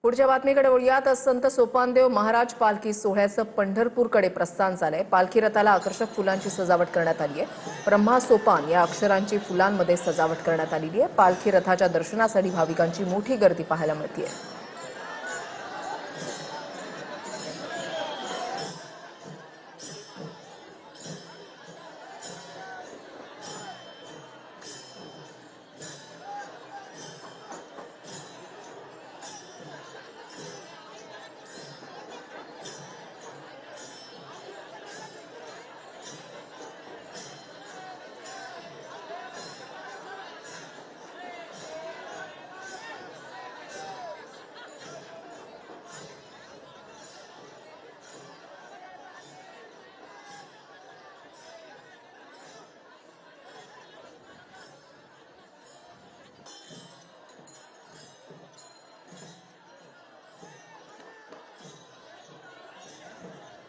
पुढच्या बातमीकडे वळूयात। संत सोपानदेव महाराज पालखी सोहळ्याचं पंढरपूरकडे प्रस्थान झालंय। पालखी रथाला आकर्षक फुलांची सजावट करण्यात आली आहे। ब्रह्मा सोपान या अक्षरांची फुलांमध्ये सजावट करण्यात आलेली आहे। पालखी रथाच्या दर्शनासाठी भाविकांची मोठी गर्दी पाहायला मिळते।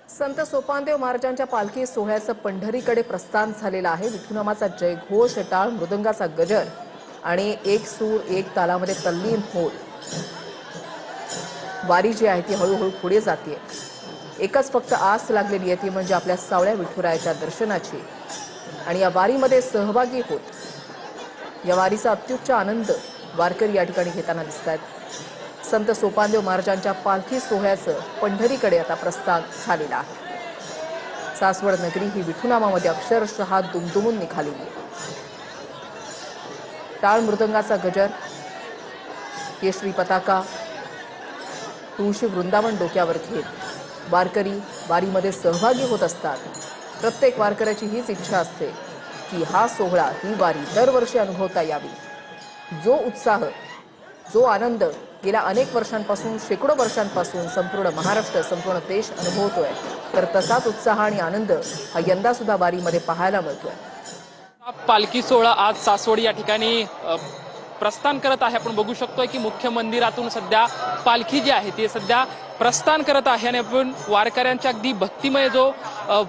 संत सोपानदेव महाराजांच्या पालखी सोहळ्याचं पंढरीकडे प्रस्थान झालेलं आहे। विठुनामाचा जयघोष, टाळ मृदंगाचा गजर आणि एक सूर एक तालामध्ये तल्लीन होत वारी जी आहे ती हळूहळू पुढे जाते। एकच फक्त आस लागलेली आहे ती म्हणजे आपल्या सावळ्या विठुरायाच्या दर्शनाची आणि या वारीमध्ये सहभागी होत या वारीचा अत्युच्च आनंद वारकरी या ठिकाणी घेताना दिसतात। संत सोपानदेव महाराजांच्या पालखी सोहळ्याचं पंढरीकडे आता प्रस्थान झालेलं आहे। सासवड नगरी ही विठुनामामध्ये अक्षरशः दुमदुमून निघालेली आहे। टाळ मृदंगाचा गजर, केशरी पताका, तुळशी वृंदावन डोक्यावर घेत वारकरी वारीमध्ये सहभागी होत असतात। प्रत्येक वारकऱ्याची हीच इच्छा असते की हा सोहळा, ही वारी दरवर्षी अनुभवता यावी। जो उत्साह, जो आनंद गेल्या अनेक वर्षांपासून, शेकडो वर्षांपासून संपूर्ण महाराष्ट्र, संपूर्ण देश अनुभवतोय, तर तसाच उत्साह आणि आनंद हा यंदा सुद्धा वारीमध्ये पाहायला मिळतोय। पालखी सोहळा आज सासवड या ठिकाणी प्रस्थान करत आहे। आपण बघू शकतोय की मुख्य मंदिरातून सध्या पालखी जी आहे ती सध्या प्रस्थान करत आहे आणि आपण वारकऱ्यांच्या अगदी भक्तिमय जो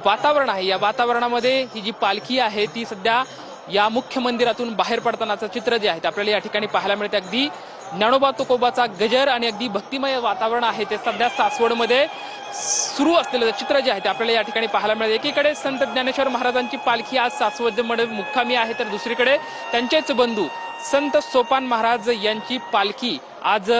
वातावरण आहे, या वातावरणामध्ये ही जी पालखी आहे ती सध्या या मुख्य मंदिरातून बाहेर पडतानाचं चित्र जे आहे ते आपल्याला या ठिकाणी पाहायला मिळते। अगदी ज्ञानोबा तुकोबाचा गजर आणि अगदी भक्तिमय वातावरण आहे ते सध्या सासवडमध्ये सुरू असलेलं चित्र जे आहे ते आपल्याला या ठिकाणी पाहायला मिळते। एकीकडे संत ज्ञानेश्वर महाराजांची पालखी आज सासवडमध्ये मुक्कामी आहे, तर दुसरीकडे त्यांचेच बंधू संत सोपान महाराज यांची पालखी आज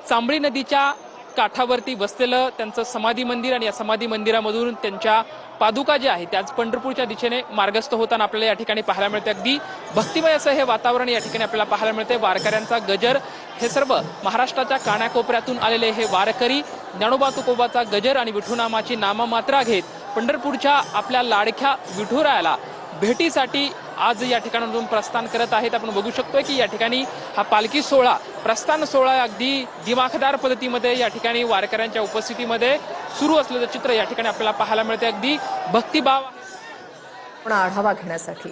चांबळी नदीच्या काठावरती बसलेलं त्यांचं समाधी मंदिर आणि या समाधी मंदिरामधून त्यांच्या पादुका जे आहे त्याच पंढरपूरच्या दिशेने मार्गस्थ होताना आपल्याला या ठिकाणी पाहायला मिळते। अगदी भक्तिमय असं हे वातावरण या ठिकाणी आपल्याला पाहायला मिळते। वारकऱ्यांचा गजर, हे सर्व महाराष्ट्राच्या कानाकोपऱ्यातून आलेले हे वारकरी ज्ञानोबा तुकोबाचा गजर आणि विठुनामाची नाममात्रा घेत पंढरपूरच्या आपल्या लाडक्या विठुरायाला भेटीसाठी आज या ठिकाणातून प्रस्थान करत आहेत। आपण बघू शकतोय की या ठिकाणी हा पालखी सोहळा, प्रस्थान सोहळा अगदी दिमाखदार पद्धतीमध्ये या ठिकाणी वारकऱ्यांच्या उपस्थितीमध्ये सुरू असलेलं चित्र या ठिकाणी आपल्याला पाहायला मिळते। अगदी भक्तिभाव आढावा घेण्यासाठी